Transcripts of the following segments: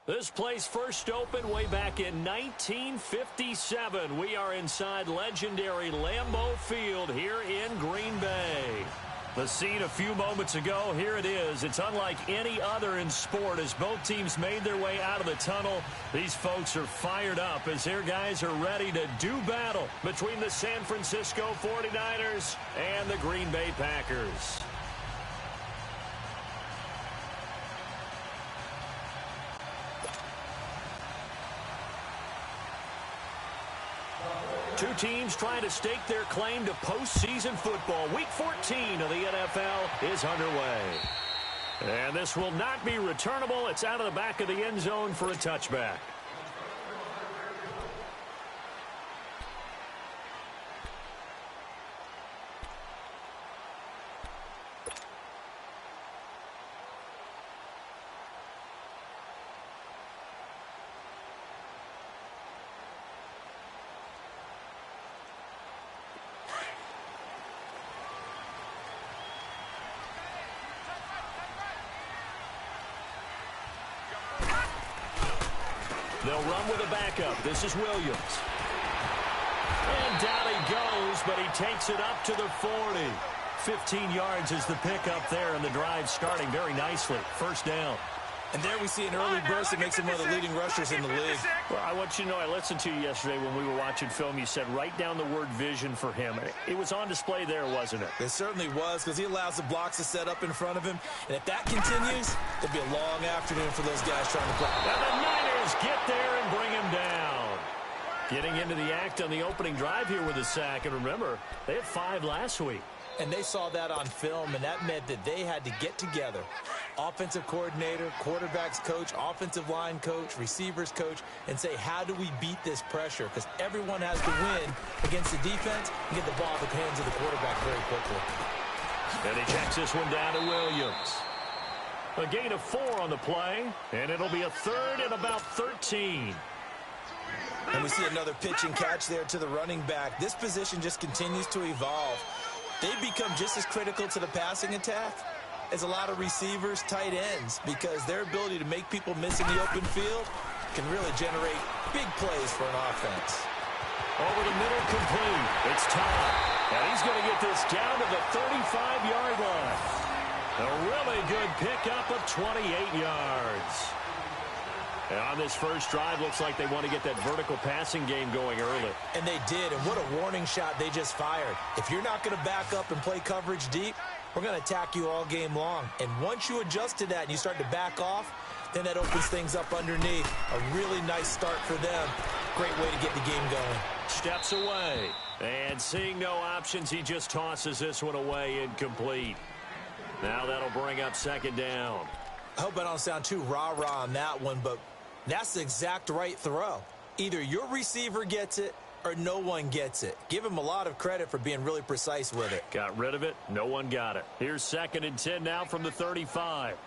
This place first opened way back in 1957. We are inside legendary Lambeau Field here in Green Bay. The scene a few moments ago, here it is. It's unlike any other in sport as both teams made their way out of the tunnel. These folks are fired up as their guys are ready to do battle between the San Francisco 49ers and the Green Bay Packers. Two teams trying to stake their claim to postseason football. Week 14 of the NFL is underway. And this will not be returnable. It's out of the back of the end zone for a touchback. They'll run with a backup. This is Williams. And down he goes, but he takes it up to the 40. 15 yards is the pickup there, and the drive starting very nicely. First down. And there we see an early burst that makes him one of the leading rushers in the league. Well, I want you to know, I listened to you yesterday when we were watching film. You said write down the word vision for him. It was on display there, wasn't it? It certainly was, because he allows the blocks to set up in front of him. And if that continues, it'll be a long afternoon for those guys trying to block. And the Niners get there and bring him down. Getting into the act on the opening drive here with a sack. And remember, they had 5 last week. And they saw that on film, and that meant that they had to get together. Offensive coordinator, quarterbacks coach, offensive line coach, receivers coach, and say, how do we beat this pressure? Because everyone has to win against the defense and get the ball in the hands of the quarterback very quickly. And he checks this one down to Williams. A gain of 4 on the play, and it'll be a third and about 13. And we see another pitch and catch there to the running back. This position just continues to evolve. They become just as critical to the passing attack as a lot of receivers, tight ends, because their ability to make people miss in the open field can really generate big plays for an offense. Over the middle, complete. It's Todd. And he's going to get this down to the 35-yard line. A really good pickup of 28 yards. And on this first drive, looks like they want to get that vertical passing game going early. And they did, and what a warning shot they just fired. If you're not going to back up and play coverage deep, we're going to attack you all game long. And once you adjust to that and you start to back off, then that opens things up underneath. A really nice start for them. Great way to get the game going. Steps away. And seeing no options, he just tosses this one away, incomplete. Now that'll bring up second down. I hope I don't sound too rah-rah on that one, but that's the exact right throw. Either your receiver gets it or no one gets it. Give him a lot of credit for being really precise with it. Got rid of it. No one got it. Here's 2nd and 10 now from the 35.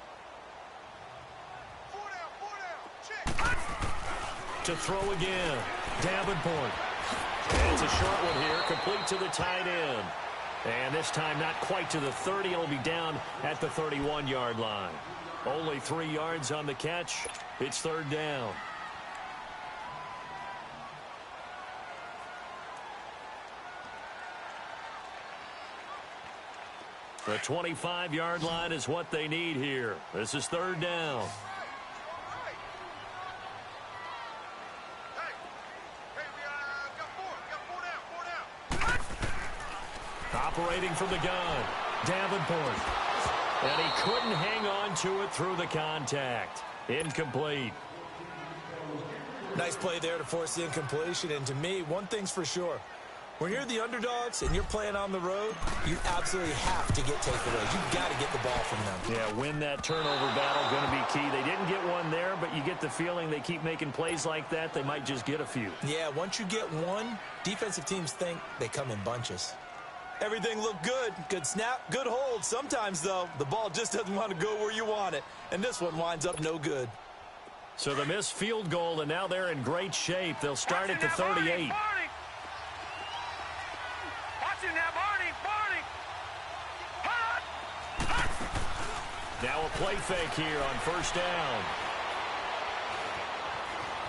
To throw again. Davenport. And it's a short one here, complete to the tight end. And this time not quite to the 30. It'll be down at the 31-yard line. Only 3 yards on the catch. It's third down. The 25-yard line is what they need here. This is third down. Operating from the gun, Davenport. And he couldn't hang on to it through the contact. Incomplete. Nice play there to force the incompletion. And to me, one thing's for sure. When you're the underdogs and you're playing on the road, you absolutely have to get takeaways. You've got to get the ball from them. Yeah, win that turnover battle, going to be key. They didn't get one there, but you get the feeling they keep making plays like that, they might just get a few. Yeah, once you get one, defensive teams think they come in bunches. Everything looked good. Good snap, good hold. Sometimes, though, the ball just doesn't want to go where you want it. And this one winds up no good. So the missed field goal, and now they're in great shape. They'll start at the 38. Now a play fake here on first down.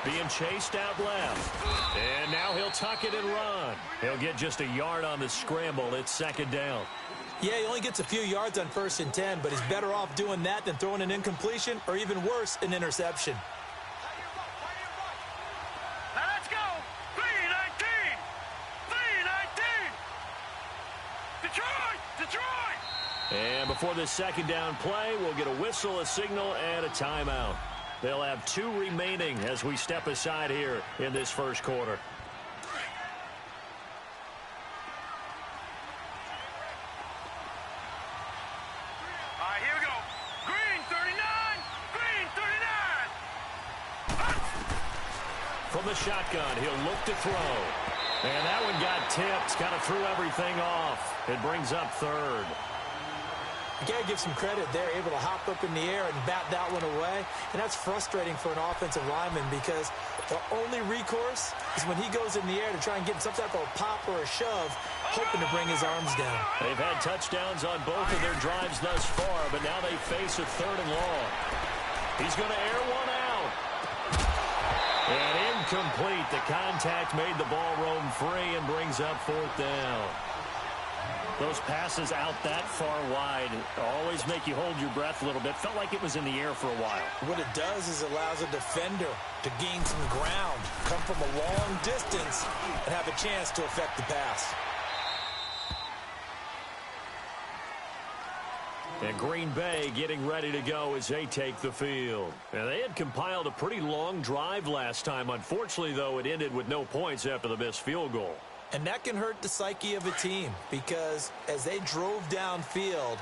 being chased out left. And now he'll tuck it and run. He'll get just a yard on the scramble. It's second down. Yeah, he only gets a few yards on 1st and 10, but he's better off doing that than throwing an incompletion or even worse, an interception. Now let's go. 3-19. 3-19. Detroit. And before this second down play, we'll get a whistle, a signal, and a timeout. They'll have 2 remaining as we step aside here in this first quarter. From the shotgun, he'll look to throw. And that one got tipped. Kind of threw everything off. It brings up 3rd. You got to give some credit there, able to hop up in the air and bat that one away. And that's frustrating for an offensive lineman because the only recourse is when he goes in the air to try and get some type of pop or a shove, hoping to bring his arms down. They've had touchdowns on both of their drives thus far, but now they face a 3rd and long. He's going to air one out. And incomplete. The contact made the ball roam free and brings up 4th down. Those passes out that far wide always make you hold your breath a little bit. Felt like it was in the air for a while. What it does is it allows a defender to gain some ground, come from a long distance, and have a chance to affect the pass. And Green Bay getting ready to go as they take the field. And they had compiled a pretty long drive last time. Unfortunately, though, it ended with no points after the missed field goal. And that can hurt the psyche of a team because as they drove downfield,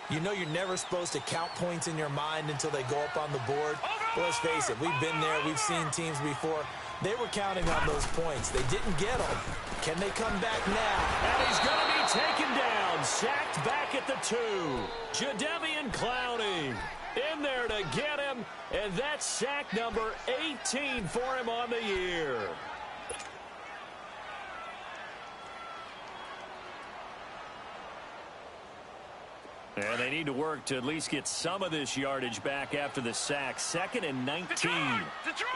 you know you're never supposed to count points in your mind until they go up on the board. But let's face it, we've been there. We've seen teams before. They were counting on those points. They didn't get them. Can they come back now? And he's going to be taken down. Sacked back at the 2. Jadeveon Clowney in there to get him. And that's sack number 18 for him on the year. And they need to work to at least get some of this yardage back after the sack. 2nd and 19. Detroit!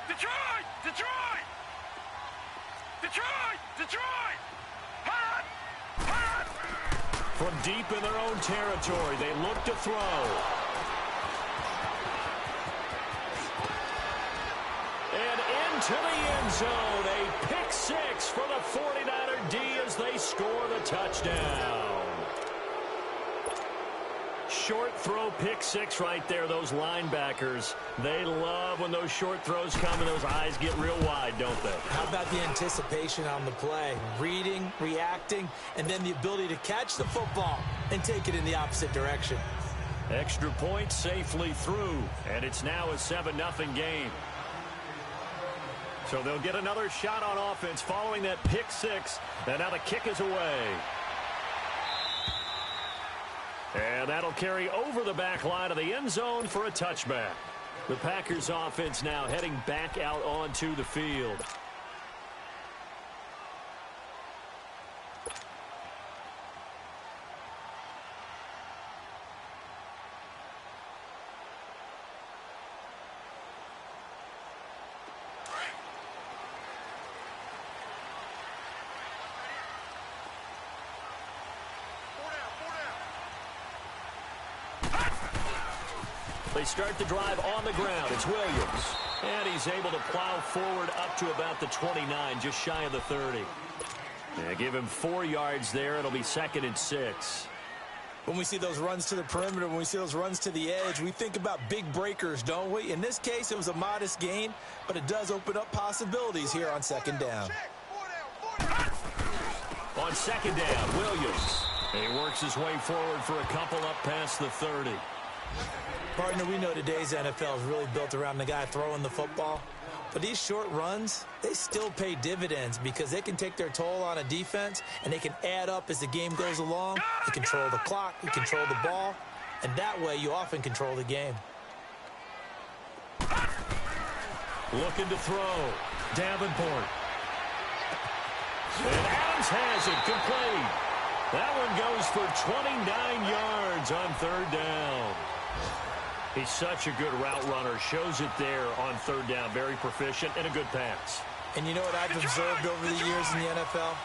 Detroit! Detroit! Detroit! Detroit! Hot! Hot! From deep in their own territory, they look to throw. And into the end zone, a pick 6 for the 49er D as they score the touchdown. Short throw pick 6 right there. Those linebackers, they love when those short throws come and those eyes get real wide, don't they? How about the anticipation on the play? Reading, reacting, and then the ability to catch the football and take it in the opposite direction. Extra point safely through, and it's now a 7-0 game. So they'll get another shot on offense following that pick 6, and now the kick is away. And that'll carry over the back line of the end zone for a touchback. The Packers offense now heading back out onto the field. They start the drive on the ground. It's Williams. And he's able to plow forward up to about the 29, just shy of the 30. Yeah, give him 4 yards there. It'll be 2nd and 6. When we see those runs to the perimeter, when we see those runs to the edge, we think about big breakers, don't we? In this case, it was a modest gain, but it does open up possibilities here on 2nd down. On 2nd down, Williams. And he works his way forward for a couple up past the 30. Partner, we know today's NFL is really built around the guy throwing the football. But these short runs, they still pay dividends because they can take their toll on a defense and they can add up as the game goes along. You control the clock, you control the ball, and that way you often control the game. Looking to throw. Davenport. And Adams has it complete. That one goes for 29 yards on 3rd down. He's such a good route runner. Shows it there on third down. Very proficient and a good pass. And you know what I've observed over the years in the NFL?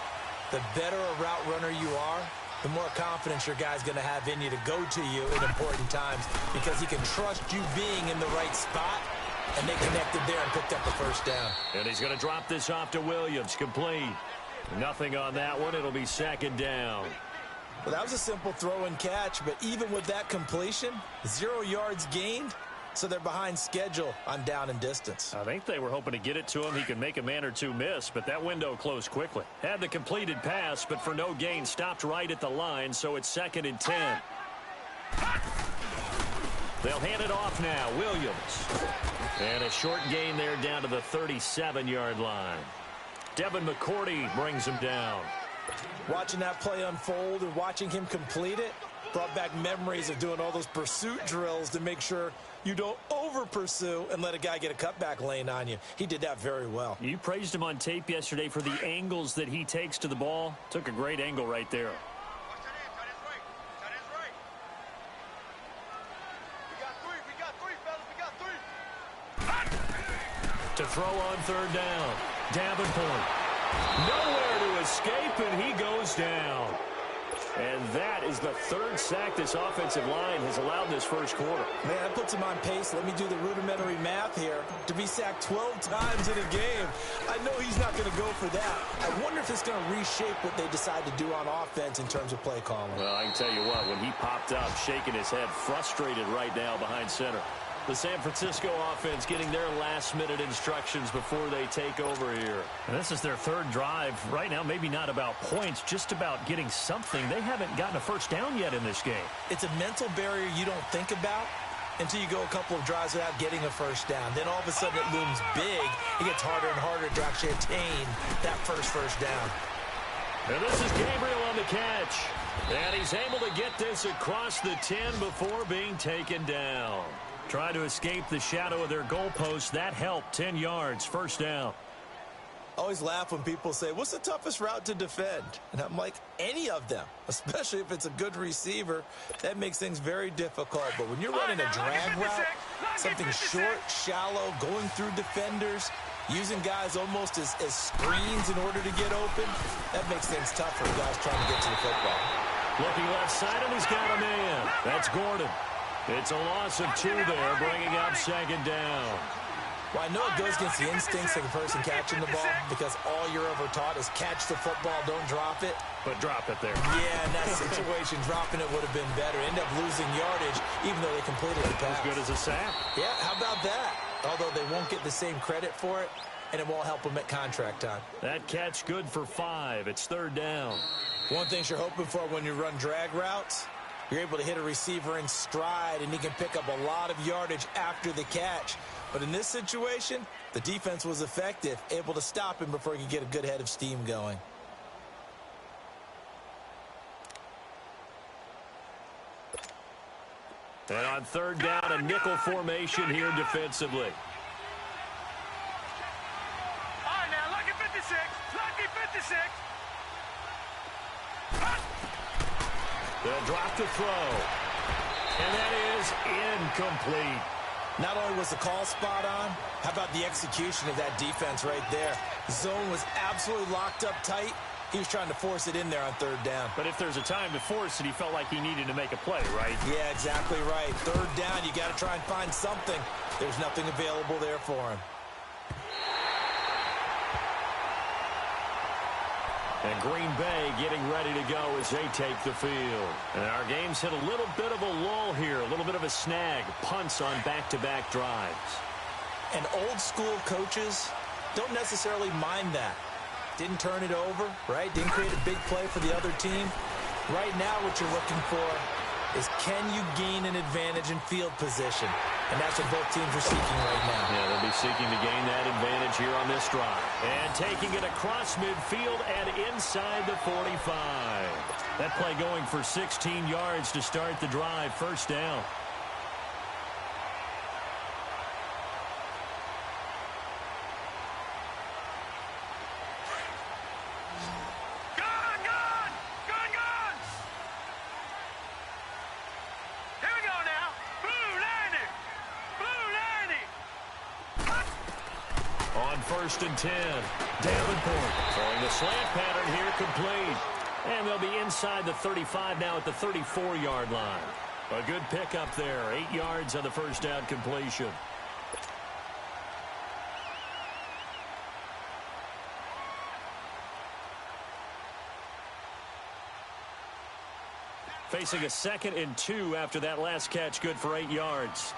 The better a route runner you are, the more confidence your guy's going to have in you to go to you in important times because he can trust you being in the right spot, and they connected there and picked up the first down. And he's going to drop this off to Williams. Complete. Nothing on that one. It'll be second down. Well, that was a simple throw and catch, but even with that completion, 0 yards gained, so they're behind schedule on down and distance. I think they were hoping to get it to him. He could make a man or two miss, but that window closed quickly. Had the completed pass, but for no gain, stopped right at the line, so it's 2nd and 10. They'll hand it off now. Williams. And a short gain there down to the 37-yard line. Devin McCourty brings him down. Watching that play unfold and watching him complete it brought back memories of doing all those pursuit drills to make sure you don't over-pursue and let a guy get a cutback lane on you. He did that very well. You praised him on tape yesterday for the angles that he takes to the ball. Took a great angle right there. To throw on third down. Davenport. Nowhere to escape, and he goes down. And that is the 3rd sack this offensive line has allowed in this first quarter. Man, that puts him on pace. Let me do the rudimentary math here. To be sacked 12 times in a game, I know he's not going to go for that. I wonder if it's going to reshape what they decide to do on offense in terms of play calling. Well, I can tell you what, when he popped up, shaking his head, frustrated right now behind center. The San Francisco offense getting their last-minute instructions before they take over here. And this is their 3rd drive. Right now, maybe not about points, just about getting something. They haven't gotten a first down yet in this game. It's a mental barrier you don't think about until you go a couple of drives without getting a first down. Then all of a sudden it looms big. It gets harder and harder to actually attain that first down. And this is Gabriel on the catch. And he's able to get this across the 10 before being taken down. Try to escape the shadow of their goalpost. That helped. 10 yards, first down. I always laugh when people say, what's the toughest route to defend? And I'm like, any of them, especially if it's a good receiver. That makes things very difficult. But when you're running a drag route, something short, shallow, going through defenders, using guys almost as screens in order to get open, that makes things tough for guys trying to get to the football. Looking left side, and he's got a man. That's Gordon. It's a loss of 2 there, bringing up second down. Well, I know it goes against the instincts of the person catching the ball because all you're ever taught is catch the football, don't drop it. But drop it there. Yeah, in that situation, dropping it would have been better. End up losing yardage, even though they completed the pass. As good as a sack. Yeah, how about that? Although they won't get the same credit for it, and it won't help them at contract time. That catch good for 5. It's third down. One thing you're hoping for when you run drag routes, you're able to hit a receiver in stride, and he can pick up a lot of yardage after the catch. But in this situation, the defense was effective, able to stop him before he could get a good head of steam going. And on third down, a nickel formation here defensively. All right, now, lucky 56. Lucky 56. They'll drop the throw. And that is incomplete. Not only was the call spot on, how about the execution of that defense right there? Zone was absolutely locked up tight. He was trying to force it in there on third down. But if there's a time to force it, he felt like he needed to make a play, right? Yeah, exactly right. Third down, you got to try and find something. There's nothing available there for him. And Green Bay getting ready to go as they take the field. And our game's hit a little bit of a lull here, a little bit of a snag. Punts on back-to-back drives. And old-school coaches don't necessarily mind that. Didn't turn it over, right? Didn't create a big play for the other team. Right now what you're looking for is can you gain an advantage in field position? And that's what both teams are seeking right now. Yeah, they'll be seeking to gain that advantage here on this drive. And taking it across midfield and inside the 45. That play going for 16 yards to start the drive. First down. On 1st and 10. Davenport throwing the slant pattern here complete. And they'll be inside the 35 now at the 34-yard line. A good pickup there. 8 yards on the first down completion. Facing a 2nd and 2 after that last catch, good for 8 yards.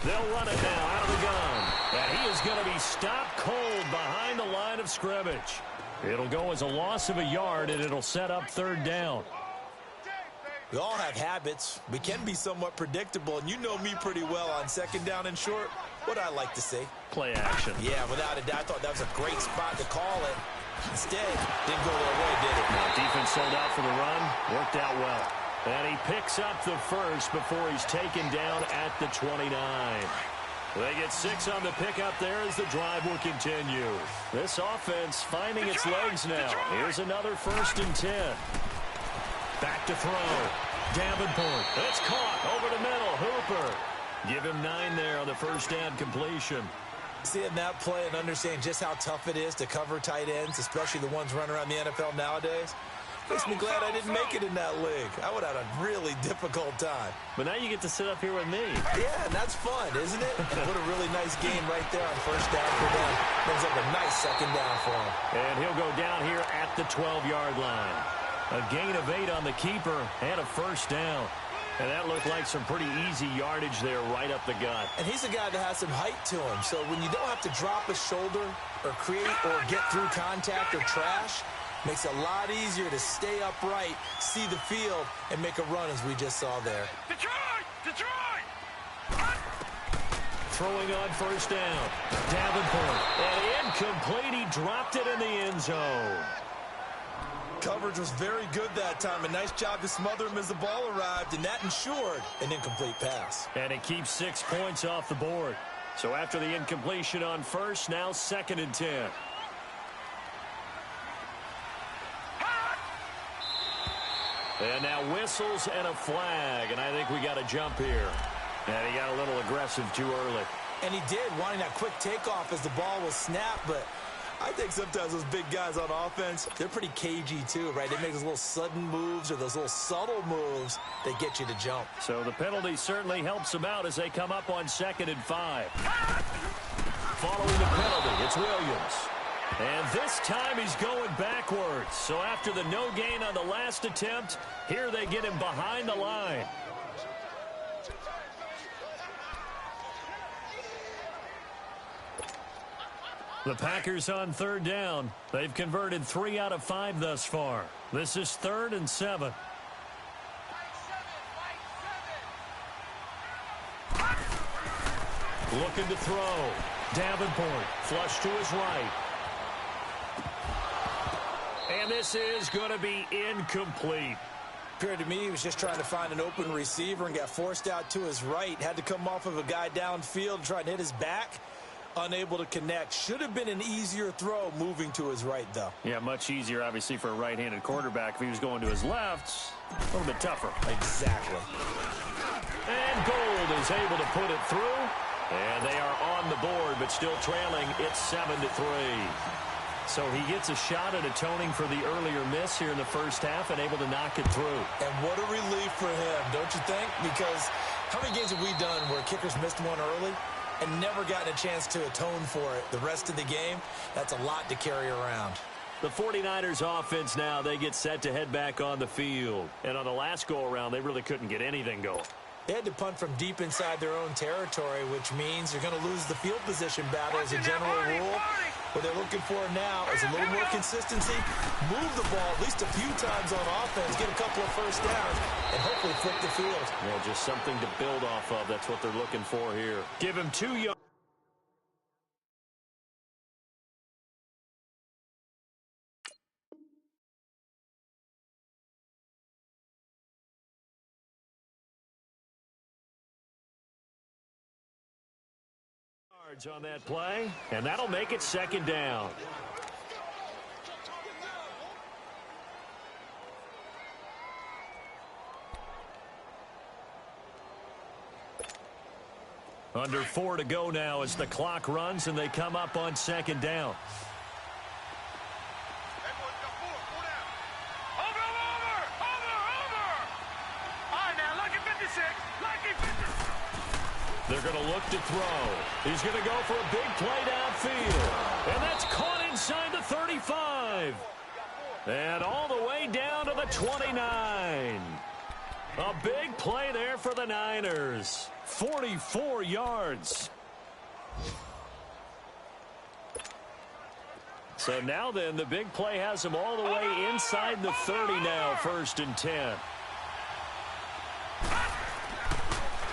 They'll run it now out of the gun. And he is going to be stopped cold behind the line of scrimmage. It'll go as a loss of a yard, and it'll set up 3rd down. We all have habits. We can be somewhat predictable, and you know me pretty well on 2nd down and short. What I like to say. Play action. Yeah, without a doubt. I thought that was a great spot to call it. Instead, didn't go their way, did it? Now, defense sold out for the run. Worked out well. And he picks up the first before he's taken down at the 29. They get 6 on the pickup there as the drive will continue. This offense finding its legs now. Here's another 1st and 10. Back to throw. Davenport. It's caught over the middle. Hooper. Give him 9 there on the first down completion. Seeing that play and understanding just how tough it is to cover tight ends, especially the ones running around the NFL nowadays, makes me glad I didn't make it in that league. I would have had a really difficult time. But now you get to sit up here with me. Yeah, and that's fun, isn't it? And what a really nice game right there on first down for them. Brings up a nice 2nd down for him. And he'll go down here at the 12-yard line. A gain of 8 on the keeper and a first down. And that looked like some pretty easy yardage there right up the gut. And he's a guy that has some height to him. So when you don't have to drop a shoulder or create or get through contact or trash, makes it a lot easier to stay upright, see the field, and make a run as we just saw there. Detroit! Detroit! Throwing on first down. Davenport. And incomplete. He dropped it in the end zone. Coverage was very good that time. A nice job to smother him as the ball arrived, and that ensured an incomplete pass. And it keeps 6 points off the board. So after the incompletion on first, now 2nd and 10. And now whistles and a flag, and I think we got a jump here. And he got a little aggressive too early. And he did, wanting that quick takeoff as the ball was snapped, but I think sometimes those big guys on offense, they're pretty cagey too, right? They make those little sudden moves or those little subtle moves that get you to jump. So the penalty certainly helps them out as they come up on 2nd and 5. Following the penalty, it's Williams. And this time he's going backwards. So after the no gain on the last attempt, here they get him behind the line. The Packers on 3rd down. They've converted 3 out of 5 thus far. This is 3rd and 7. Looking to throw. Davenport flush to his right. And this is going to be incomplete. Appeared to me he was just trying to find an open receiver and got forced out to his right. Had to come off of a guy downfield, try and hit his back. Unable to connect. Should have been an easier throw moving to his right, though. Yeah, much easier, obviously, for a right-handed quarterback. If he was going to his left, a little bit tougher. Exactly. And Gold is able to put it through. And they are on the board, but still trailing. It's 7-3. So he gets a shot at atoning for the earlier miss here in the first half and able to knock it through. And what a relief for him, don't you think? Because how many games have we done where kickers missed one early and never gotten a chance to atone for it the rest of the game? That's a lot to carry around. The 49ers offense now, they get set to head back on the field. And on the last go-around, they really couldn't get anything going. They had to punt from deep inside their own territory, which means they're going to lose the field position battle as a general rule. What they're looking for now is a little more consistency, move the ball at least a few times on offense, get a couple of first downs, and hopefully flip the field. Yeah, just something to build off of. That's what they're looking for here. Give him 2 yards. On that play, and that'll make it 2nd down. Under 4 to go now as the clock runs and they come up on second down. They're going to look to throw. He's going to go for a big play downfield. And that's caught inside the 35. And all the way down to the 29. A big play there for the Niners. 44 yards. So now then, the big play has him all the way inside the 30 now, 1st and 10.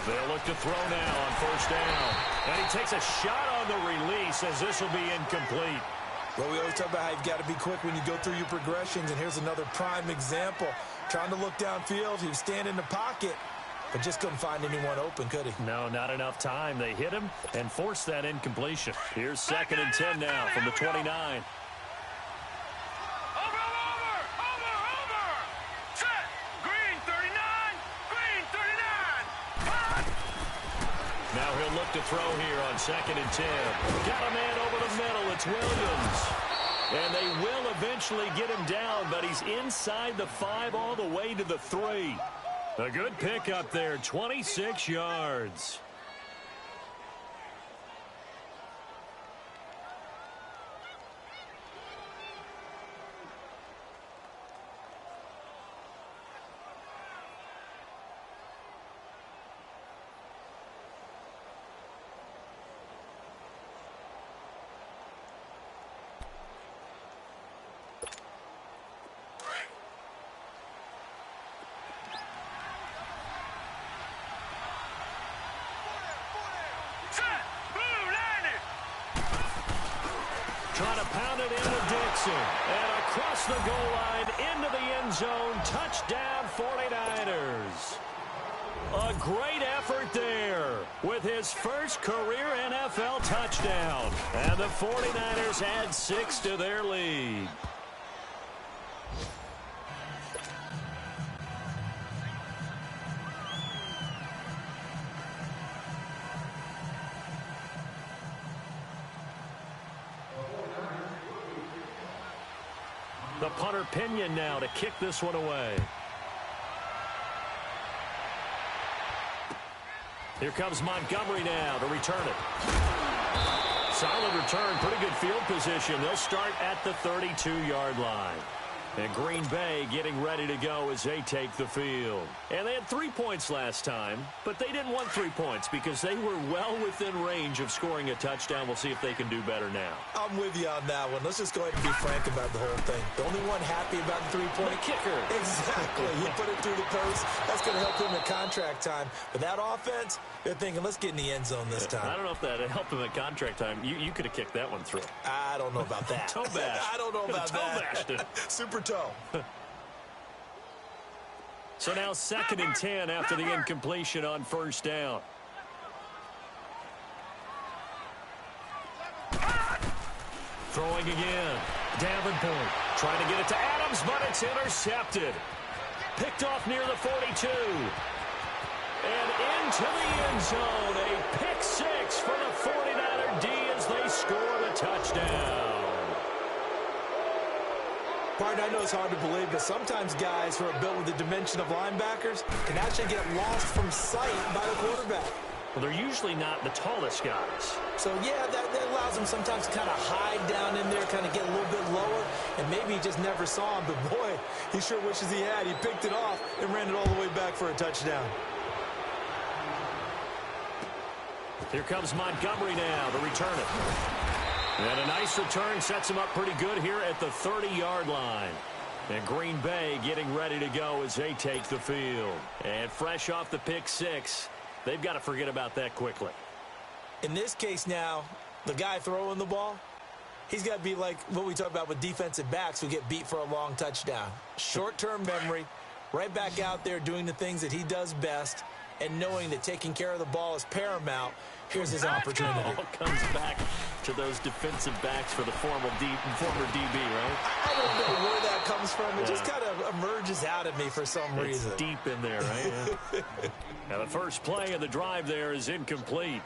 They'll look to throw now on 1st down. And he takes a shot on the release as this will be incomplete. Well, we always talk about how you've got to be quick when you go through your progressions, and here's another prime example. Trying to look downfield, he was standing in the pocket, but just couldn't find anyone open, could he? No, not enough time. They hit him and forced that incompletion. Here's 2nd and 10 now from the 29. Now he'll look to throw here on 2nd and 10. Got a man over the middle. It's Williams. And they will eventually get him down, but he's inside the 5 all the way to the 3. A good pickup there, 26 yards. Trying to pound it in with Dixon. And across the goal line into the end zone. Touchdown 49ers. A great effort there with his first career NFL touchdown. And the 49ers add 6 to their lead. The punter Pinion now to kick this one away. Here comes Montgomery now to return it. Solid return, pretty good field position. They'll start at the 32-yard line. And Green Bay getting ready to go as they take the field. And they had 3 points last time, but they didn't want 3 points because they were well within range of scoring a touchdown. We'll see if they can do better now. I'm with you on that one. Let's just go ahead and be frank about the whole thing. The only one happy about the 3-point kicker. Exactly. He put it through the post. That's going to help him at contract time. But that offense, they're thinking, let's get in the end zone this time. I don't know if that helped him at contract time. You could have kicked that one through. I don't know about that. Toe bash. I don't know about toe that. Bashed it. Super toe. So now 2nd and 10 after the incompletion on 1st down. Throwing again. Davenport trying to get it to Adams, but it's intercepted. Picked off near the 42. And into the end zone. A pick 6 for the 49er D as they score the touchdown. Partner, I know it's hard to believe, but sometimes guys who are built with the dimension of linebackers can actually get lost from sight by the quarterback. Well, they're usually not the tallest guys. So, yeah, that allows him sometimes to kind of hide down in there, kind of get a little bit lower, and maybe he just never saw him. But, boy, he sure wishes he had. He picked it off and ran it all the way back for a touchdown. Here comes Montgomery now to return it. And a nice return sets him up pretty good here at the 30-yard line. And Green Bay getting ready to go as they take the field. And fresh off the pick 6, they've got to forget about that quickly. In this case now, the guy throwing the ball, he's got to be like what we talk about with defensive backs who get beat for a long touchdown. Short-term memory, right back out there doing the things that he does best, and knowing that taking care of the ball is paramount. Here's his opportunity. All comes back to those defensive backs for the former DB, right? I don't know where that comes from. It just kind of emerges out of me for some reason. It's deep in there, right? Yeah. Now the first play of the drive there is incomplete.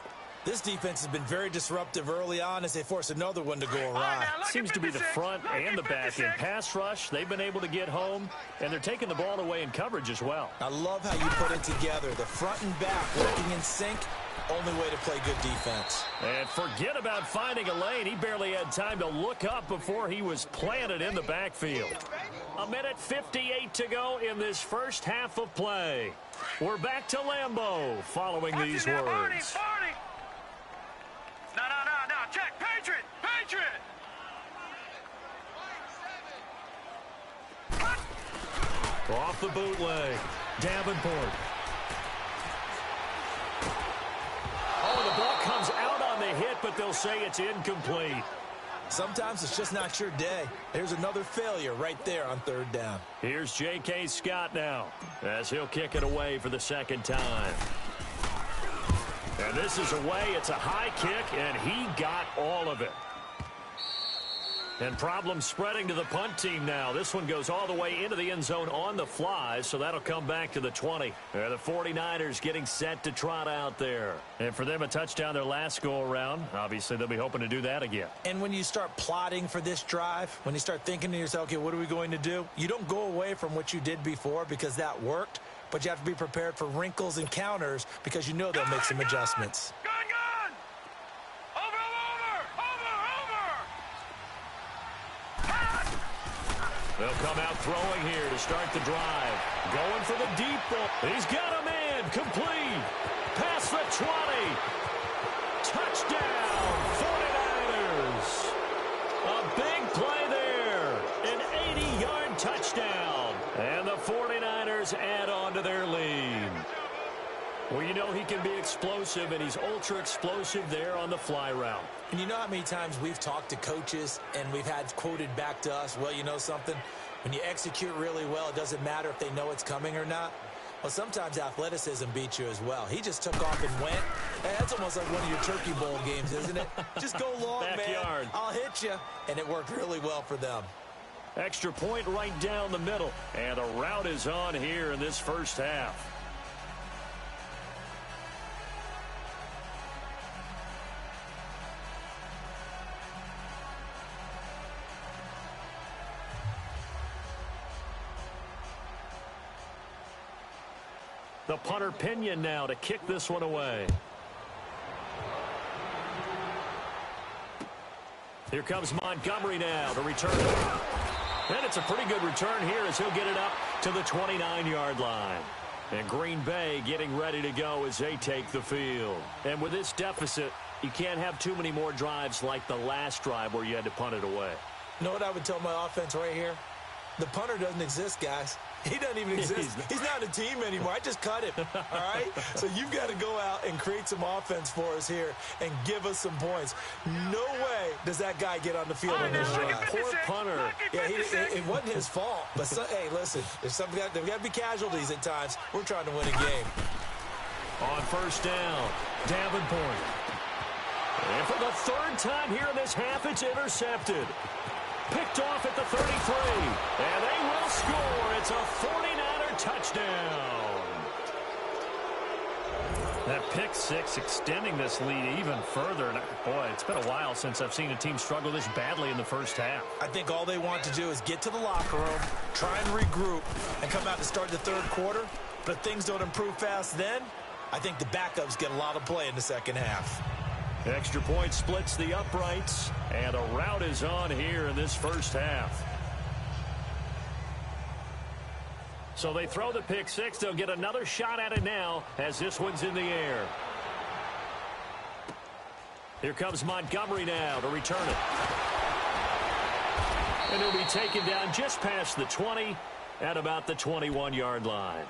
This defense has been very disruptive early on as they force another one to go awry. Seems to be the front and the back. In pass rush, they've been able to get home, and they're taking the ball away in coverage as well. I love how you put it together. The front and back working in sync. Only way to play good defense. And forget about finding a lane. He barely had time to look up before he was planted in the backfield. 1:58 to go in this first half of play. We're back to Lambeau following these words. No. Check. Patriot. Off the bootleg. Davenport. Oh, the ball comes out on the hit, but they'll say it's incomplete. Sometimes it's just not your day. There's another failure right there on third down. Here's J.K. Scott now as he'll kick it away for the second time. And this is away. It's a high kick, and he got all of it. And problems spreading to the punt team now. This one goes all the way into the end zone on the fly, so that'll come back to the 20. And the 49ers getting set to trot out there. And for them, a touchdown their last go-around. Obviously, they'll be hoping to do that again. And when you start plotting for this drive, when you start thinking to yourself, okay, what are we going to do? You don't go away from what you did before because that worked, but you have to be prepared for wrinkles and counters because you know they'll make some adjustments. Gun! Over! They'll come out throwing here to start the drive. Going for the deep ball. He's got a man. Complete. Past the 20. Touchdown, 49ers. A big play there. An 80-yard touchdown. And the 49ers add on to their lead. Well, you know he can be explosive, and he's ultra-explosive there on the fly route. And you know how many times we've talked to coaches and we've had quoted back to us, well, you know something? When you execute really well, it doesn't matter if they know it's coming or not. Well, sometimes athleticism beats you as well. He just took off and went. Hey, that's almost like one of your Turkey Bowl games, isn't it? Just go long, Backyard. man. I'll hit you. And it worked really well for them. Extra point right down the middle. And the route is on here in this first half. The punter Pinion now to kick this one away. Here comes Montgomery now to return it. And it's a pretty good return here as he'll get it up to the 29-yard line. And Green Bay getting ready to go as they take the field. And with this deficit, you can't have too many more drives like the last drive where you had to punt it away. You know what I would tell my offense right here? The punter doesn't exist, guys. He doesn't even exist. He's not a team anymore. I just cut him, all right? So you've got to go out and create some offense for us here and give us some points. No way does that guy get on the field on this drive. Poor punter. Yeah, it wasn't his fault. But, hey, listen, there's got to be casualties at times. We're trying to win a game. On first down, Davenport. And for the third time here in this half, it's intercepted. Picked off at the 33. And they will score. It's a 49er touchdown. That pick six extending this lead even further. And boy, it's been a while since I've seen a team struggle this badly in the first half. I think all they want to do is get to the locker room, try and regroup, and come out to start the third quarter. But if things don't improve fast then, I think the backups get a lot of play in the second half. Extra point splits the uprights, and a route is on here in this first half. So they throw the pick six. They'll get another shot at it now as this one's in the air. Here comes Montgomery now to return it. And he'll be taken down just past the 20 at about the 21-yard line.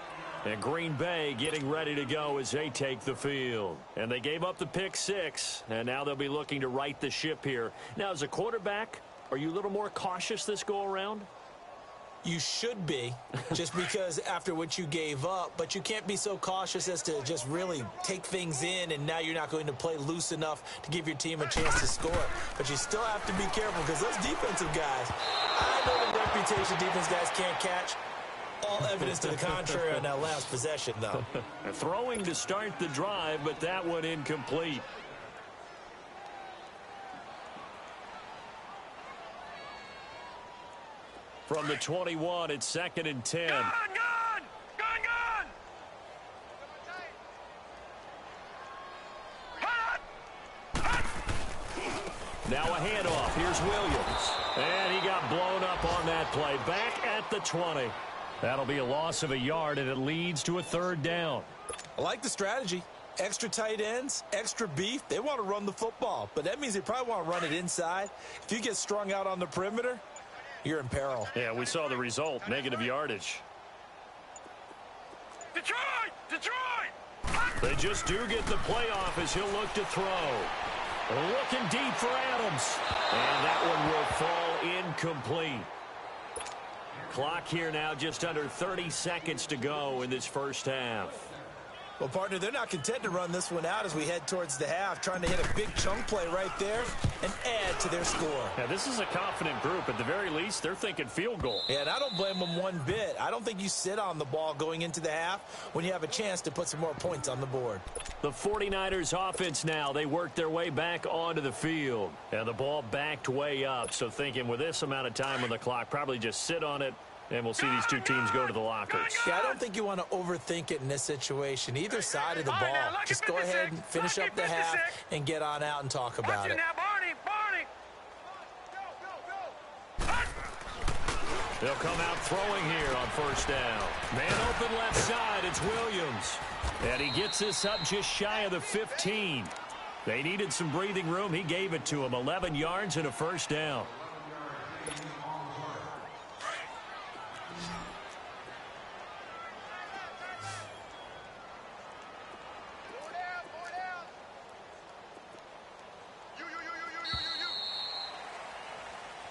And Green Bay getting ready to go as they take the field. And they gave up the pick six, and now they'll be looking to right the ship here. Now, as a quarterback, are you a little more cautious this go-around? You should be, just because after what you gave up, but you can't be so cautious as to just really take things in, and now you're not going to play loose enough to give your team a chance to score. But you still have to be careful because those defensive guys, I know the reputation defense guys can't catch. All evidence to the contrary on that last possession, though. Throwing to start the drive, but that one incomplete. From the 21, it's 2nd and 10. Gun, gun! Gun, gun! Hot! Hot! Now a handoff. Here's Williams. And he got blown up on that play. Back at the 20. That'll be a loss of a yard, and it leads to a 3rd down. I like the strategy. Extra tight ends, extra beef. They want to run the football, but that means they probably want to run it inside. If you get strung out on the perimeter, you're in peril. Yeah, we saw the result, negative yardage. Detroit! Detroit! They just do get the playoff as he'll look to throw. Looking deep for Adams. And that one will fall incomplete. Clock here now, just under 30 seconds to go in this first half. Well, partner, they're not content to run this one out as we head towards the half, trying to hit a big chunk play right there and add to their score. Yeah, this is a confident group. At the very least, they're thinking field goal. Yeah, and I don't blame them one bit. I don't think you sit on the ball going into the half when you have a chance to put some more points on the board. The 49ers offense now, they work their way back onto the field. And the ball backed way up, so thinking with this amount of time on the clock, probably just sit on it, and we'll see these two teams go to the lockers. Yeah, I don't think you want to overthink it in this situation. Either side of the ball. Just go ahead and finish up the half and get on out and talk about it. Now, Barney, Barney. They'll come out throwing here on 1st down. Man open left side, it's Williams. And he gets this up just shy of the 15. They needed some breathing room. He gave it to him. 11 yards and a 1st down.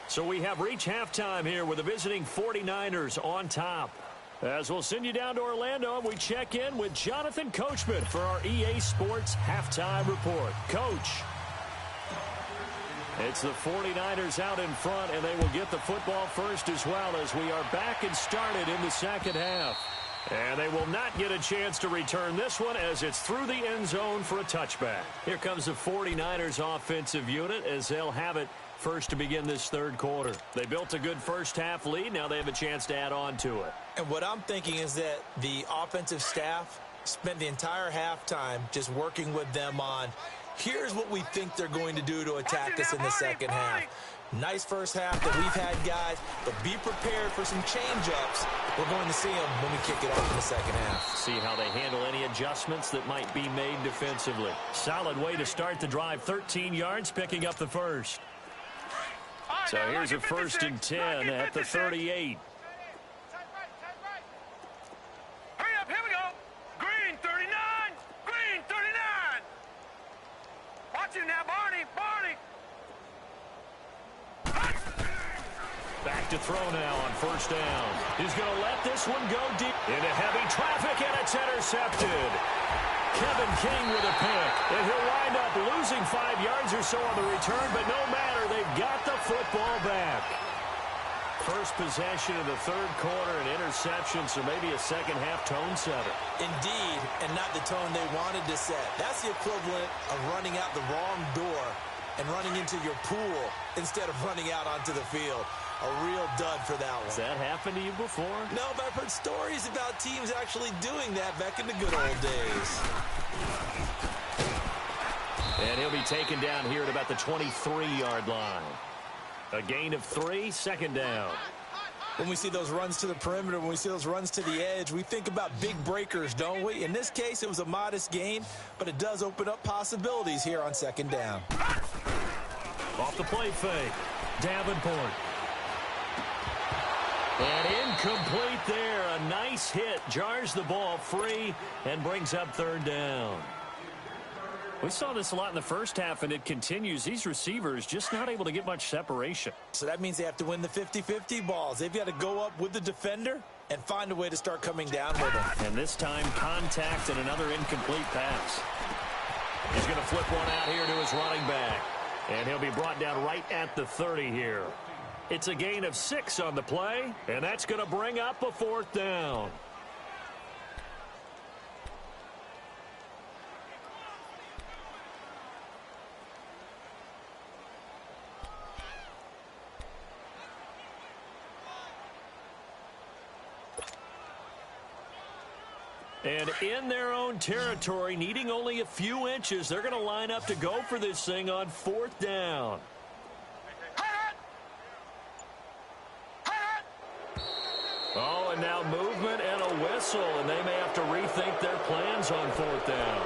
So we have reached halftime here with the visiting 49ers on top. As we'll send you down to Orlando, and we check in with Jonathan Coachman for our EA Sports Halftime Report. Coach. It's the 49ers out in front, and they will get the football first as well as we are back and started in the second half. And they will not get a chance to return this one as it's through the end zone for a touchback. Here comes the 49ers offensive unit as they'll have it first to begin this 3rd quarter. They built a good first half lead. Now they have a chance to add on to it. And what I'm thinking is that the offensive staff spent the entire halftime just working with them on, here's what we think they're going to do to attack us in the second half. Nice first half that we've had, guys, but be prepared for some change-ups. We're going to see them when we kick it off in the second half. See how they handle any adjustments that might be made defensively. Solid way to start the drive. 13 yards, picking up the first. So here's a 1st and 10 at the 38. Hurry up, here we go. Green 39. Green 39. Watch it now, Barney. Barney. Back to throw now on 1st down. He's going to let this one go deep into heavy traffic, and it's intercepted. Kevin King with a pick, and he'll wind up losing 5 yards or so on the return, but no matter, they've got the football back. First possession of the 3rd quarter, an interception, so maybe a second half tone setter. Indeed, and not the tone they wanted to set. That's the equivalent of running out the wrong door and running into your pool instead of running out onto the field. A real dud for that one. Has that happened to you before? No, but I've heard stories about teams actually doing that back in the good old days. And he'll be taken down here at about the 23-yard line. A gain of 3, 2nd down. When we see those runs to the perimeter, when we see those runs to the edge, we think about big breakers, don't we? In this case, it was a modest gain, but it does open up possibilities here on 2nd down. Off the play fake. Davenport. And incomplete there. A nice hit. Jars the ball free and brings up 3rd down. We saw this a lot in the first half, and it continues. These receivers just not able to get much separation. So that means they have to win the 50-50 balls. They've got to go up with the defender and find a way to start coming down with them. And this time, contact and another incomplete pass. He's going to flip one out here to his running back. And he'll be brought down right at the 30 here. It's a gain of 6 on the play, and that's going to bring up a 4th down. And in their own territory, needing only a few inches, they're going to line up to go for this thing on 4th down. Oh, and now movement and a whistle, and they may have to rethink their plans on 4th down.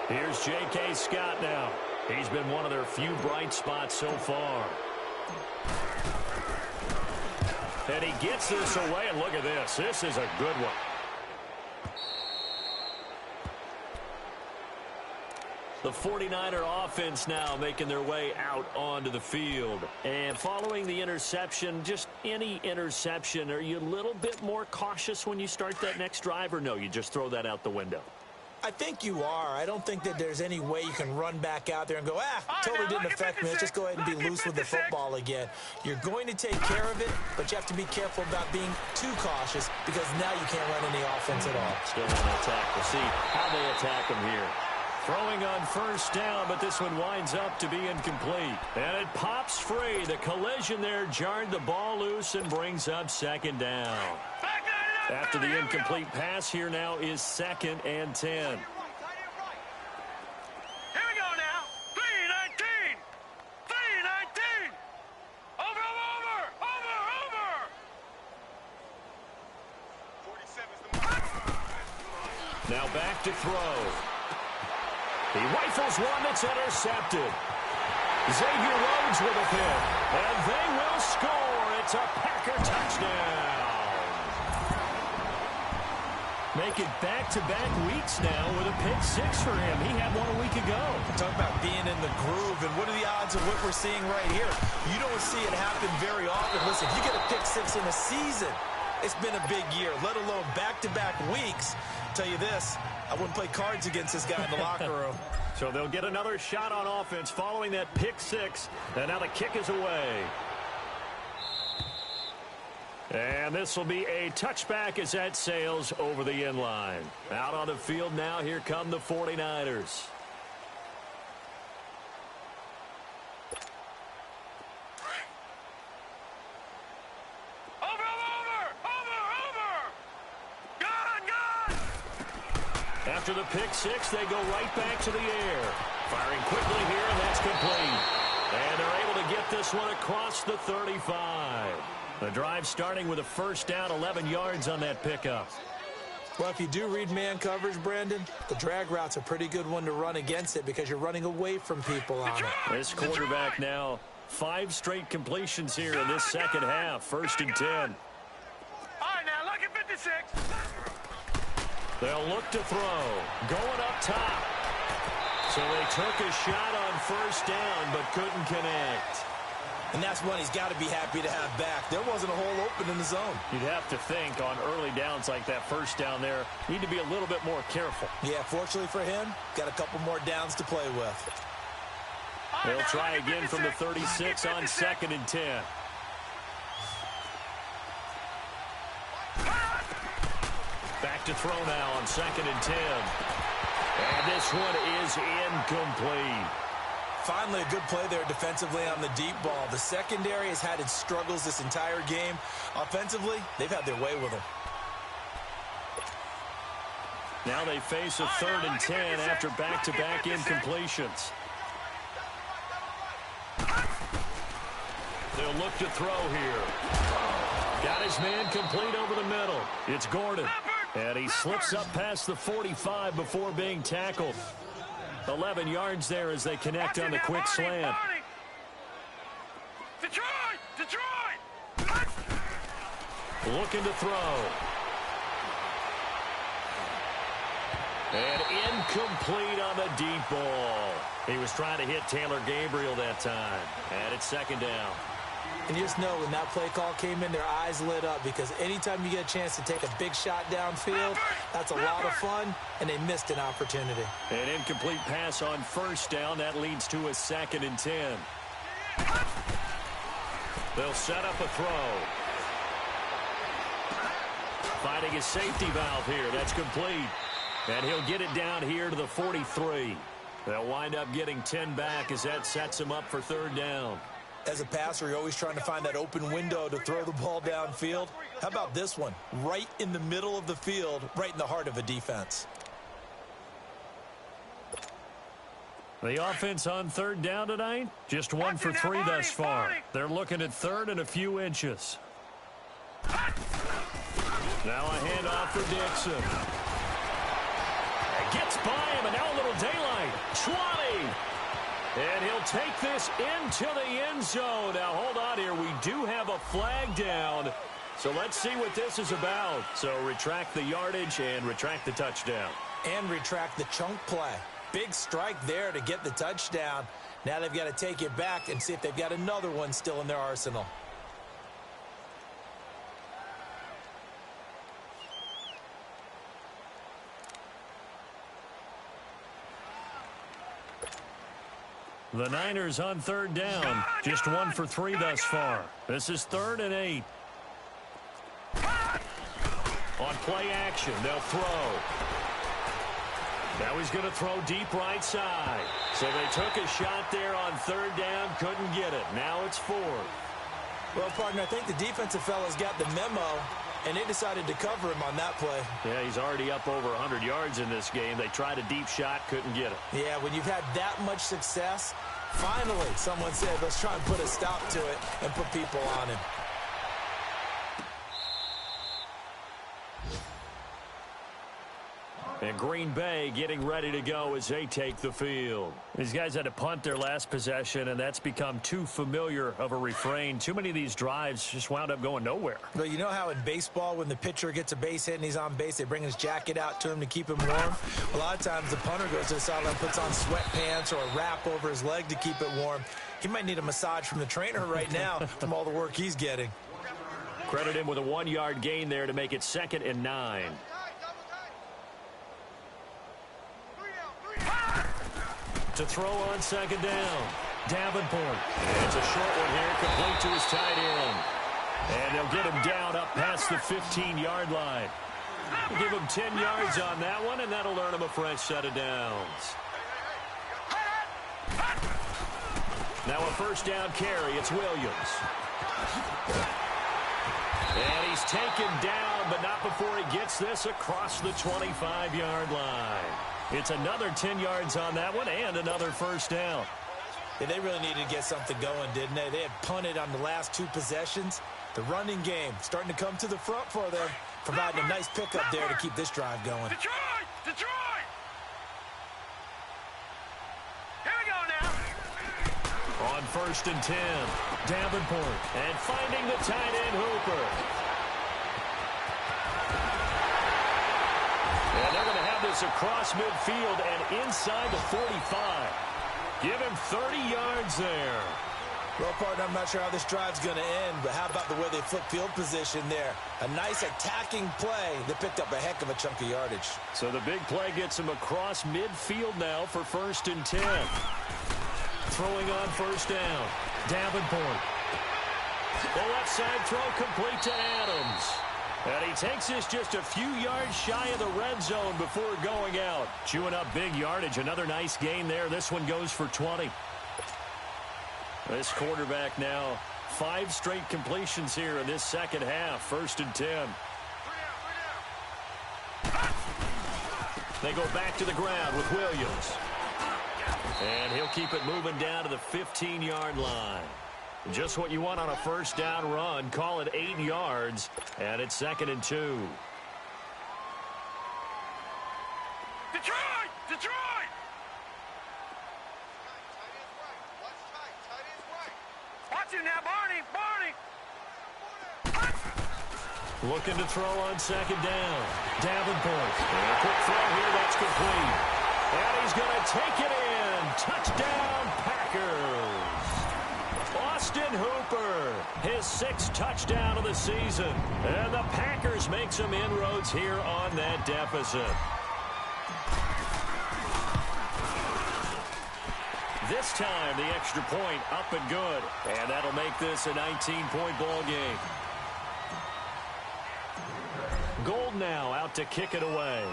Here's J.K. Scott now. He's been one of their few bright spots so far. And he gets this away, and look at this. This is a good one. The 49er offense now making their way out onto the field. And following the interception, just any interception, are you a little bit more cautious when you start that next drive, or no, you just throw that out the window? I think you are. I don't think that there's any way you can run back out there and go, totally didn't affect me. Let's just go ahead and be loose with the football again. You're going to take care of it, but you have to be careful about being too cautious because now you can't run any offense at all. Still on the attack. We'll see how they attack him here. Throwing on 1st down, but this one winds up to be incomplete. And it pops free. The collision there jarred the ball loose and brings up 2nd down. After the incomplete pass, here now is 2nd and 10. Here we go now. 3-19. 3-19. Over. 47's the mark. Now back to throw. He rifles one that's intercepted. Xavier Rhodes with a pick. And they will score. It's a Packer touchdown. Make it back-to-back weeks now with a pick 6 for him. He had one a week ago. Talk about being in the groove, and what are the odds of what we're seeing right here? You don't see it happen very often. Listen, if you get a pick 6 in a season, it's been a big year, let alone back-to-back weeks. I'll tell you this, I wouldn't play cards against this guy in the locker room. So they'll get another shot on offense following that pick 6, and now the kick is away. And this will be a touchback as that sails over the end line. Out on the field now, here come the 49ers. Over. Gone. After the pick 6, they go right back to the air. Firing quickly here, and that's complete. And they're able to get this one across the 35. The drive starting with a 1st down, 11 yards on that pickup. Well, if you do read man coverage, Brandon, the drag route's a pretty good one to run against it because you're running away from people on it. This quarterback now, 5 straight completions here in this second half. 1st and 10. All right, now look at 56. They'll look to throw. Going up top. So they took a shot on 1st down but couldn't connect. And that's one he's got to be happy to have back. There wasn't a hole open in the zone. You'd have to think on early downs like that 1st down there, need to be a little bit more careful. Yeah, fortunately for him, got a couple more downs to play with. They'll try again from the 36 on 2nd and 10. Back to throw now on 2nd and 10. And this one is incomplete. Finally, a good play there defensively on the deep ball. The secondary has had its struggles this entire game. Offensively, they've had their way with them. Now they face a 3rd and 10 after back-to-back incompletions. They'll look to throw here. Got his man complete over the middle. It's Gordon. And he slips up past the 45 before being tackled. 11 yards there as they connect on the quick slant. Detroit! Looking to throw. And incomplete on the deep ball. He was trying to hit Taylor Gabriel that time. And it's 2nd down. And you just know when that play call came in, their eyes lit up because anytime you get a chance to take a big shot downfield, that's a lot of fun, and they missed an opportunity. An incomplete pass on 1st down. That leads to a 2nd and 10. They'll set up a throw. Finding a safety valve here. That's complete. And he'll get it down here to the 43. They'll wind up getting 10 back as that sets him up for 3rd down. As a passer, you're always trying to find that open window to throw the ball downfield. How about this one? Right in the middle of the field, right in the heart of a defense. The offense on third down tonight, just 1 for 3 thus far. They're looking at third and a few inches. Now a handoff for Dixon. Gets by him, and now a little daylight. 20. And he'll take this into the end zone. Now, hold on here. We do have a flag down. So let's see what this is about. So retract the yardage and retract the touchdown. And retract the chunk play. Big strike there to get the touchdown. Now they've got to take it back and see if they've got another one still in their arsenal. The Niners on third down. Just 1 for 3 thus far. This is 3rd and 8. On play action, they'll throw. Now he's going to throw deep right side. So they took a shot there on third down, couldn't get it. Now it's 4th. Well, partner, I think the defensive fellas got the memo, and they decided to cover him on that play. Yeah, he's already up over 100 yards in this game. They tried a deep shot, couldn't get it. Yeah, when you've had that much success, finally someone said, let's try and put a stop to it and put people on him. And Green Bay getting ready to go as they take the field. These guys had to punt their last possession, and that's become too familiar of a refrain. Too many of these drives just wound up going nowhere. Well, you know how in baseball when the pitcher gets a base hit and he's on base, they bring his jacket out to him to keep him warm? A lot of times the punter goes to the sideline, puts on sweatpants or a wrap over his leg to keep it warm. He might need a massage from the trainer right now from all the work he's getting. Credit him with a 1-yard gain there to make it 2nd and 9. To throw on 2nd down. Davenport. And it's a short one here, complete to his tight end. And they'll get him down up past the 15-yard line. We'll give him 10 yards on that one, and that'll earn him a fresh set of downs. Now a first down carry. It's Williams. And he's taken down, but not before he gets this across the 25-yard line. It's another 10 yards on that one and another first down. Yeah, they really needed to get something going, didn't they? They had punted on the last 2 possessions. The running game starting to come to the front for them, providing a nice pickup there to keep this drive going. Detroit! Detroit! Here we go now. On 1st and 10, Davenport. And finding the tight end, Hooper. And they're going to have this across midfield and inside the 45. Give him 30 yards there. Well, partner, I'm not sure how this drive's going to end, but how about the way they flip field position there? A nice attacking play that picked up a heck of a chunk of yardage. So the big play gets him across midfield now for 1st and 10. Throwing on 1st down. Davenport. The left side throw complete to Adams. And he takes this just a few yards shy of the red zone before going out. Chewing up big yardage. Another nice gain there. This one goes for 20. This quarterback now 5 straight completions here in this second half. 1st and 10. They go back to the ground with Williams. And he'll keep it moving down to the 15-yard line. Just what you want on a first down run. Call it 8 yards. And it's 2nd and 2. Detroit! Detroit! Watch it now, Barney! Barney! Looking to throw on 2nd down. Davenport. And a quick throw here. That's complete. And he's going to take it in. Touchdown, Packers. Austin Hooper, his 6th touchdown of the season. And the Packers make some inroads here on that deficit. This time, the extra point up and good. And that'll make this a 19-point ball game. Gold now out to kick it away.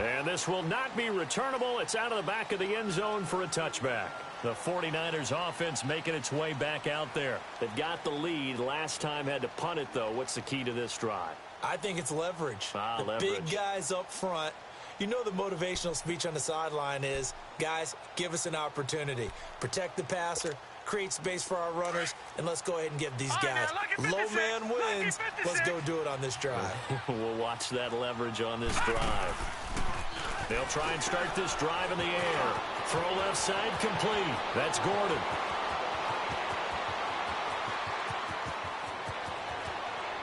And this will not be returnable. It's out of the back of the end zone for a touchback. The 49ers offense making its way back out there. They've got the lead. Last time had to punt it, though. What's the key to this drive? I think it's leverage. Leverage. Big guys up front. You know the motivational speech on the sideline is, guys, give us an opportunity. Protect the passer, create space for our runners, and let's go ahead and give these guys. Low man wins. Let's go do it on this drive. We'll watch that leverage on this drive. They'll try and start this drive in the air. Throw left side complete. That's Gordon.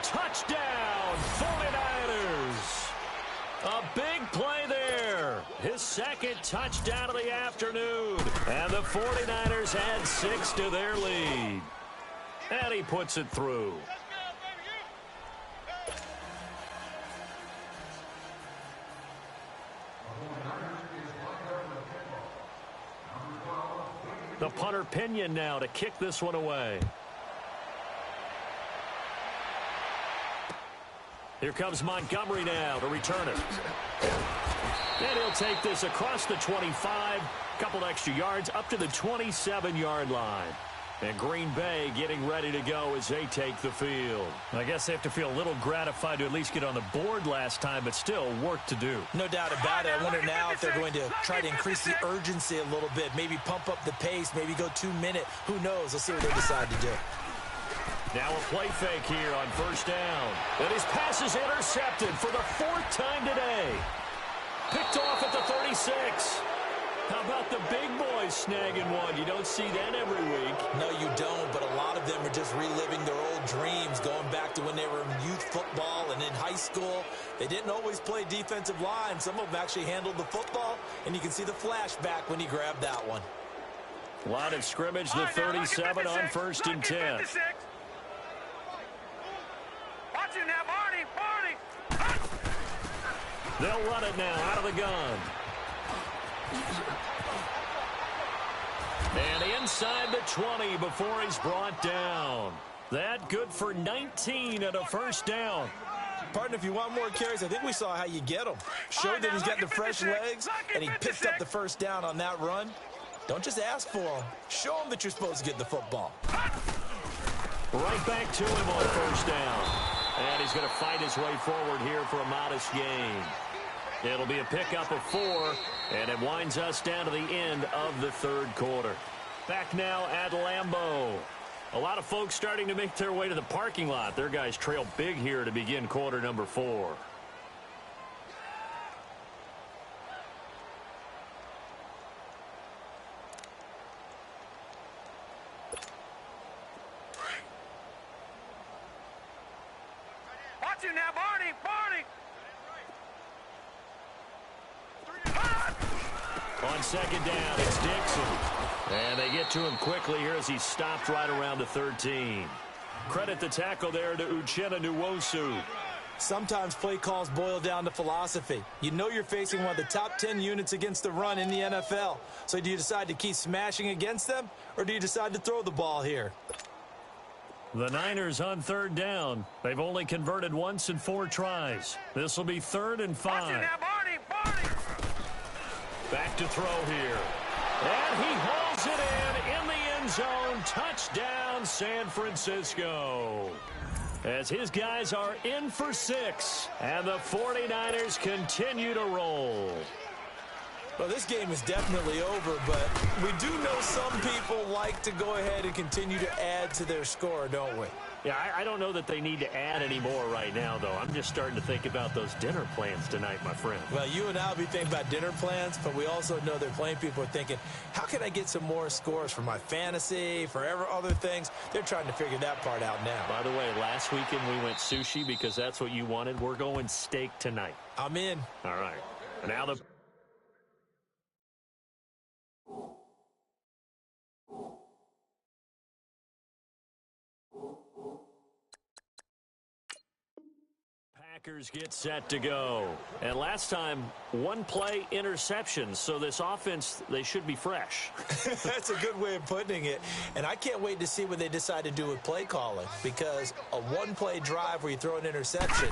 Touchdown, 49ers. A big play there. His second touchdown of the afternoon. And the 49ers add 6 to their lead. And he puts it through. The punter Pinion now to kick this one away. Here comes Montgomery now to return it. And he'll take this across the 25, couple extra yards up to the 27-yard line. And Green Bay getting ready to go as they take the field. I guess they have to feel a little gratified to at least get on the board last time, but still work to do. No doubt about it. I wonder now if they're going to try to increase the urgency a little bit, maybe pump up the pace, maybe go 2-minute. Who knows? Let's see what they decide to do. Now a play fake here on first down. And his pass is intercepted for the 4th time today. Picked off at the 36. How about the big boys snagging one? You don't see that every week. No, you don't, but a lot of them are just reliving their old dreams, going back to when they were in youth football and in high school. They didn't always play defensive line. Some of them actually handled the football, and you can see the flashback when he grabbed that one. Line of scrimmage, the 37 on 1st and 10. Watch it now, Barney. They'll run it now out of the gun. And inside the 20 before he's brought down. That good for 19 at a first down. Partner, if you want more carries, I think we saw how you get them. Showed that he's got the fresh legs, and he picked up the first down on that run. Don't just ask for them. Show them that you're supposed to get the football. Right back to him on first down. And he's going to fight his way forward here for a modest gain. It'll be a pickup of 4, and it winds us down to the end of the 3rd quarter. Back now at Lambeau. A lot of folks starting to make their way to the parking lot. Their guys trail big here to begin quarter number 4. Watch it now, Barney. On second down, it's Dixon. And they get to him quickly here as he stopped right around the 13. Credit the tackle there to Uchenna Nwosu. Sometimes play calls boil down to philosophy. You know you're facing one of the top 10 units against the run in the NFL. So do you decide to keep smashing against them, or do you decide to throw the ball here? The Niners on 3rd down. They've only converted once in 4 tries. This will be 3rd and 5. Watch it now, Barney. Back to throw here. And he hauls it in the end zone. Touchdown, San Francisco. As his guys are in for 6. And the 49ers continue to roll. Well, this game is definitely over, but we do know some people like to go ahead and continue to add to their score, don't we? Yeah, I don't know that they need to add any more right now, though. I'm just starting to think about those dinner plans tonight, my friend. Well, you and I will be thinking about dinner plans, but we also know that plenty of people are thinking, how can I get some more scores for my fantasy, for other things? They're trying to figure that part out now. By the way, last weekend we went sushi because that's what you wanted. We're going steak tonight. I'm in. All right. Now the Packers get set to go. And last time, 1 play interception. So this offense, they should be fresh. That's a good way of putting it. And I can't wait to see what they decide to do with play calling. Because a 1-play drive where you throw an interception,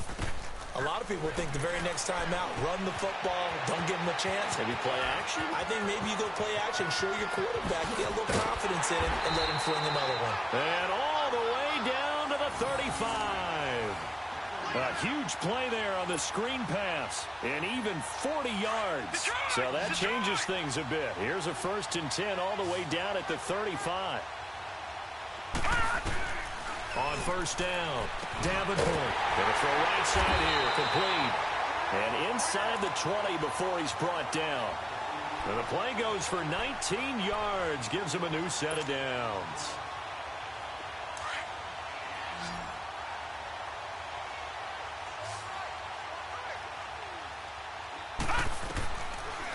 A lot of people think the very next time out, run the football, don't give him a chance. Maybe play action? I think maybe you go play action, show your quarterback, get a little confidence in him, and let him fling another one. And all the way down to the 35. A huge play there on the screen pass, and even 40 yards. So that changes things a bit. Here's a 1st and 10 all the way down at the 35. On 1st down, Davenport going to throw right side here, complete. And inside the 20 before he's brought down. And the play goes for 19 yards, gives him a new set of downs.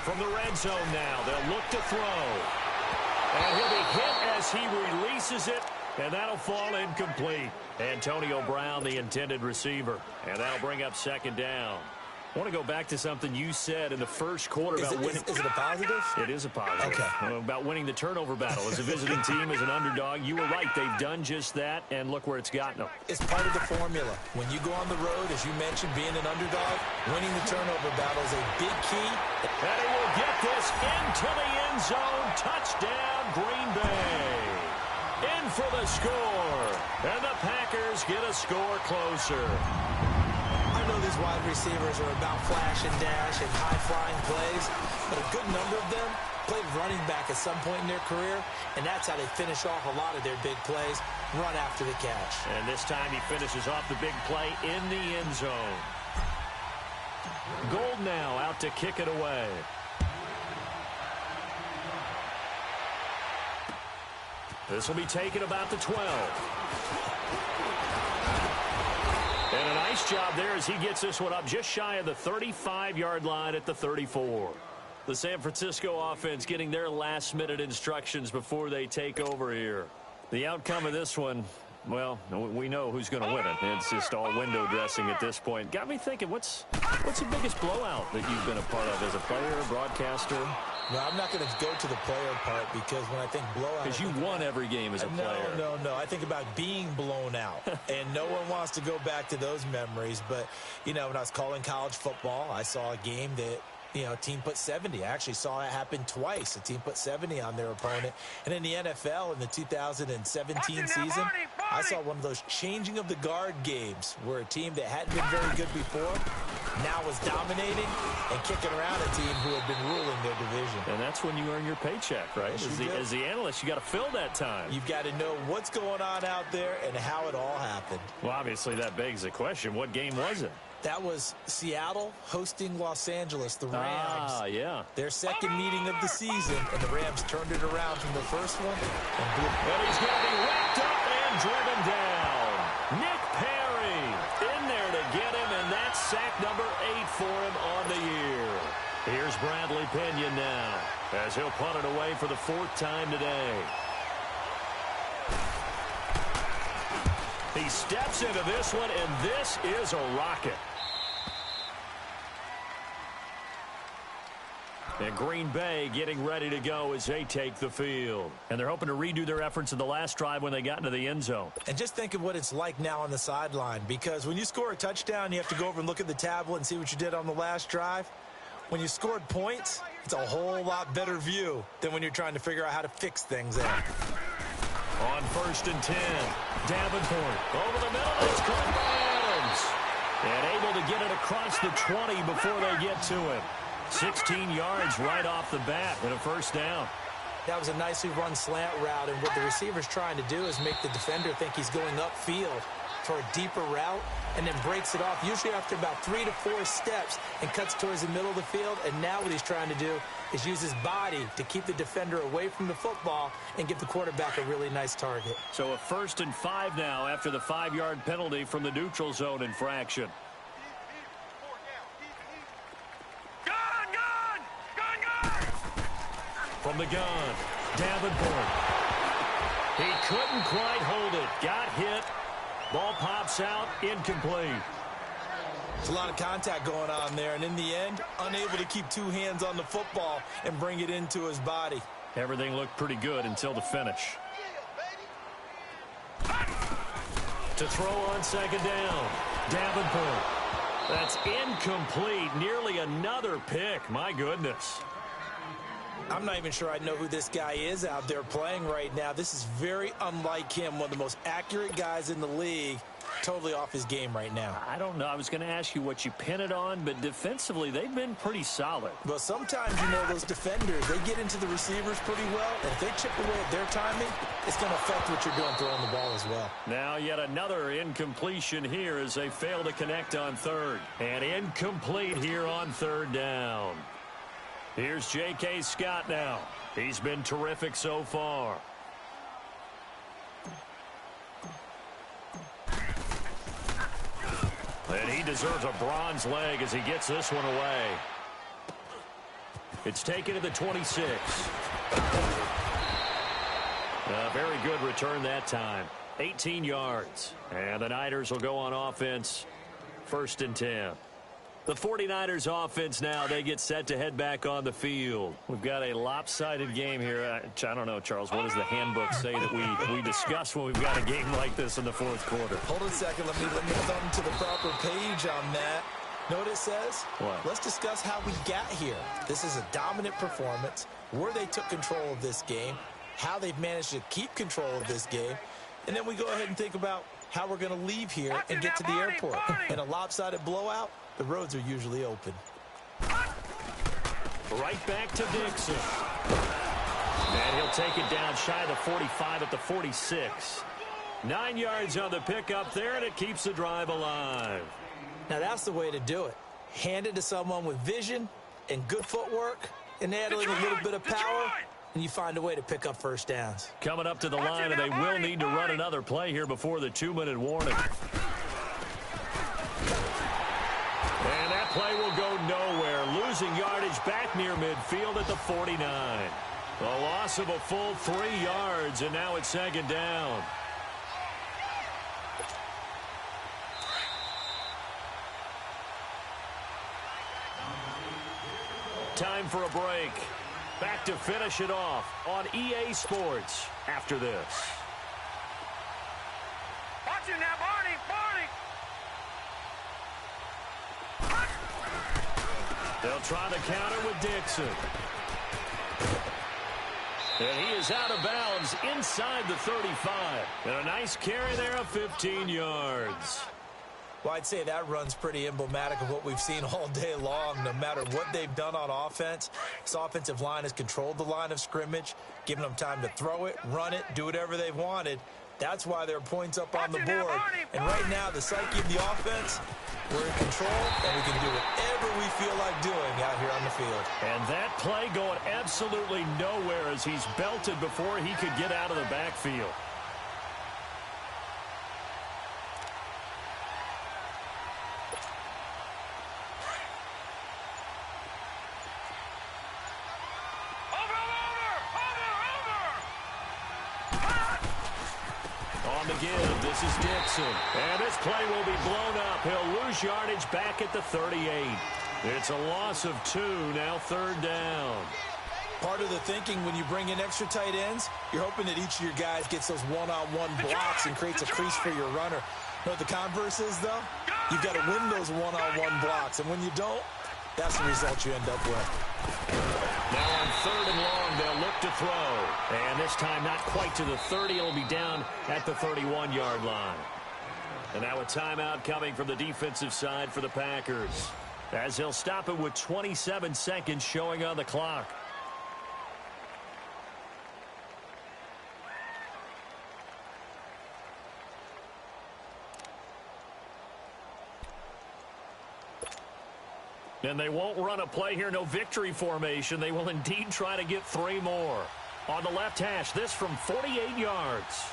From the red zone now, they'll look to throw. And he'll be hit as he releases it, and that'll fall incomplete. Antonio Brown, the intended receiver. And that'll bring up 2nd down. I want to go back to something you said in the first quarter about winning. Is it a positive? It is a positive. Okay. About winning the turnover battle. As a visiting team, as an underdog, you were right. They've done just that, and look where it's gotten them. It's part of the formula. When you go on the road, as you mentioned, being an underdog, winning the turnover battle is a big key. And he will get this into the end zone. Touchdown, Green Bay. In for the score. And the Packers get a score closer. I know these wide receivers are about flash and dash and high-flying plays, but a good number of them played running back at some point in their career, and that's how they finish off a lot of their big plays, run after the catch. And this time he finishes off the big play in the end zone. Gold now out to kick it away. This will be taken about the 12. And a nice job there as he gets this one up just shy of the 35-yard line at the 34. The San Francisco offense getting their last-minute instructions before they take over here. The outcome of this one, well, we know who's going to win it. It's just all window dressing at this point. Got me thinking, what's the biggest blowout that you've been a part of as a player, broadcaster? No, I'm not going to go to the player part because when I think blowout... Because you won every game as a player. No. I think about being blown out. And no one wants to go back to those memories. But, you know, when I was calling college football, I saw a game that, you know, a team put 70. I actually saw it happen twice. A team put 70 on their opponent. And in the NFL, in the 2017 season, I saw one of those changing of the guard games where a team that hadn't been very good before now was dominating and kicking around a team who had been ruling their division. And that's when you earn your paycheck, right? Yes, as the analyst, you got to fill that time. You've got to know what's going on out there and how it all happened. Well, obviously, that begs the question, what game was it? That was Seattle hosting Los Angeles, the Rams. Ah, yeah. Their second meeting of the season, and the Rams turned it around from the first one. And he's going to be wrapped up and driven down. Nick Perry in there to get him, and that's sack number 8 for him on the year. Here's Bradley Pinion now as he'll punt it away for the 4th time today. He steps into this one, and this is a rocket. And Green Bay getting ready to go as they take the field. And they're hoping to redo their efforts in the last drive when they got into the end zone. And just think of what it's like now on the sideline, because when you score a touchdown, you have to go over and look at the tablet and see what you did on the last drive. When you scored points, it's a whole lot better view than when you're trying to figure out how to fix things there. On 1st and 10, Davenport over the middle. It's caught by Adams. And able to get it across the 20 before they get to it. 16 yards right off the bat and a 1st down. That was a nicely run slant route, and what the receiver's trying to do is make the defender think he's going upfield for a deeper route and then breaks it off, usually after about 3 to 4 steps, and cuts towards the middle of the field. And now what he's trying to do is use his body to keep the defender away from the football and give the quarterback a really nice target. So a 1st and 5 now after the 5-yard penalty from the neutral zone infraction. From the gun, Davenport. He couldn't quite hold it. Got hit. Ball pops out, incomplete. There's a lot of contact going on there, and in the end, unable to keep 2 hands on the football and bring it into his body. Everything looked pretty good until the finish. To throw on 2nd down, Davenport. That's incomplete. Nearly another pick. My goodness. I'm not even sure I know who this guy is out there playing right now. This is very unlike him, one of the most accurate guys in the league. Totally off his game right now. I don't know. I was going to ask you what you pin it on, but defensively, they've been pretty solid. But sometimes, you know, those defenders, they get into the receivers pretty well, and if they chip away at their timing, it's going to affect what you're doing throwing the ball as well. Now yet another incompletion here as they fail to connect on third. And incomplete here on third down. Here's J.K. Scott now. He's been terrific so far. And he deserves a bronze leg as he gets this one away. It's taken to the 26. A very good return that time. 18 yards. And the Niners will go on offense. 1st and 10. The 49ers offense now, they get set to head back on the field. We've got a lopsided game here. I don't know, Charles, what does the handbook say that we discuss when we've got a game like this in the 4th quarter? Hold on a second. Let me thumb to the proper page on that. Know what it says? What? Let's discuss how we got here. This is a dominant performance, where they took control of this game, how they've managed to keep control of this game, and then we go ahead and think about how we're going to leave here and get to the airport. In a lopsided blowout, the roads are usually open. Right back to Dixon. And he'll take it down shy of the 45 at the 46. 9 yards on the pickup there, and it keeps the drive alive. Now that's the way to do it. Hand it to someone with vision and good footwork, and add a little bit of power, and you find a way to pick up first downs. Coming up to the line, and they will need to run another play here before the 2-minute warning. And that play will go nowhere. Losing yardage back near midfield at the 49. A loss of a full 3 yards, and now it's 2nd down. Time for a break. Back to finish it off on EA Sports after this. Watch him now, Barney! They'll try the counter with Dixon. And he is out of bounds inside the 35. And a nice carry there of 15 yards. Well, I'd say that run's pretty emblematic of what we've seen all day long. No matter what they've done on offense, this offensive line has controlled the line of scrimmage, given them time to throw it, run it, do whatever they've wanted. That's why there are points up on the board. And right now, the psyche of the offense, we're in control, and we can do whatever we feel like doing out here on the field. And that play going absolutely nowhere as he's belted before he could get out of the backfield. On the give, this is Dixon. And this play will be blown up. He'll lose yardage back at the 38. It's a loss of 2, now 3rd down. Part of the thinking when you bring in extra tight ends, you're hoping that each of your guys gets those one-on-one blocks and creates a crease for your runner. You know what the converse is, though? You've got to win those one-on-one blocks, and when you don't, that's the result you end up with. Now on 3rd and long, they'll look to throw. And this time not quite to the 30. It'll be down at the 31-yard line. And now a timeout coming from the defensive side for the Packers, as they'll stop it with 27 seconds showing on the clock. And they won't run a play here, no victory formation. They will indeed try to get 3 more. On the left hash, this from 48 yards.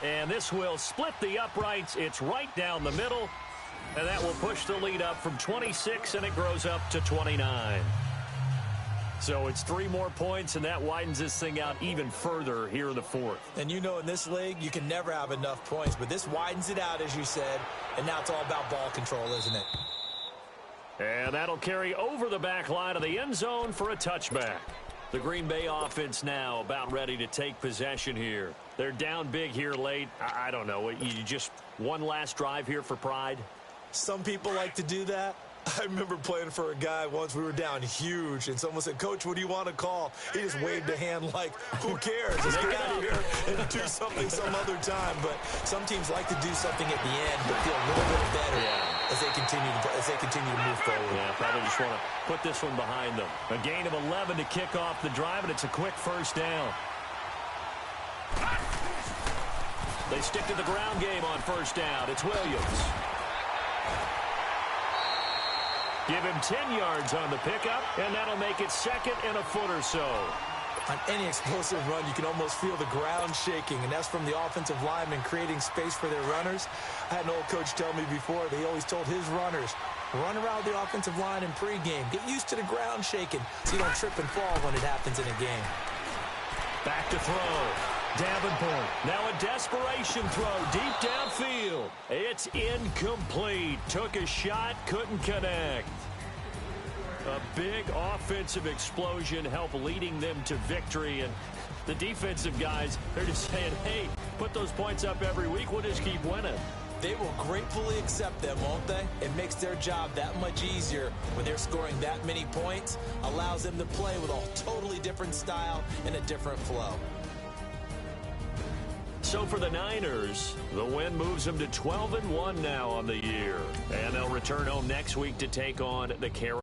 And this will split the uprights. It's right down the middle. And that will push the lead up from 26, and it grows up to 29. So it's 3 more points, and that widens this thing out even further here in the 4th. And you know in this league, you can never have enough points, but this widens it out, as you said, and now it's all about ball control, isn't it? And that'll carry over the back line of the end zone for a touchback. The Green Bay offense now about ready to take possession here. They're down big here late. I don't know. You just one last drive here for Pride? Some people like to do that. I remember playing for a guy once. We were down huge, and someone said, "Coach, what do you want to call?" He just waved a hand like, "Who cares? Let's get out of here and do something some other time." But some teams like to do something at the end, but feel a little bit better as they continue to move forward. Yeah, probably just want to put this one behind them. A gain of 11 to kick off the drive, and it's a quick first down. They stick to the ground game on first down. It's Williams. Give him 10 yards on the pickup, and that'll make it second and a foot or so. On any explosive run, you can almost feel the ground shaking, and that's from the offensive linemen creating space for their runners. I had an old coach tell me before, they always told his runners, run around the offensive line in pregame. Get used to the ground shaking so you don't trip and fall when it happens in a game. Back to throw. Davenport. Now a desperation throw deep downfield. It's incomplete. Took a shot, couldn't connect. A big offensive explosion helped leading them to victory. And the defensive guys, they're just saying, hey, put those points up every week. We'll just keep winning. They will gratefully accept them, won't they? It makes their job that much easier when they're scoring that many points. Allows them to play with a totally different style and a different flow. So for the Niners, the win moves them to 12-1 now on the year. And they'll return home next week to take on the Carolina.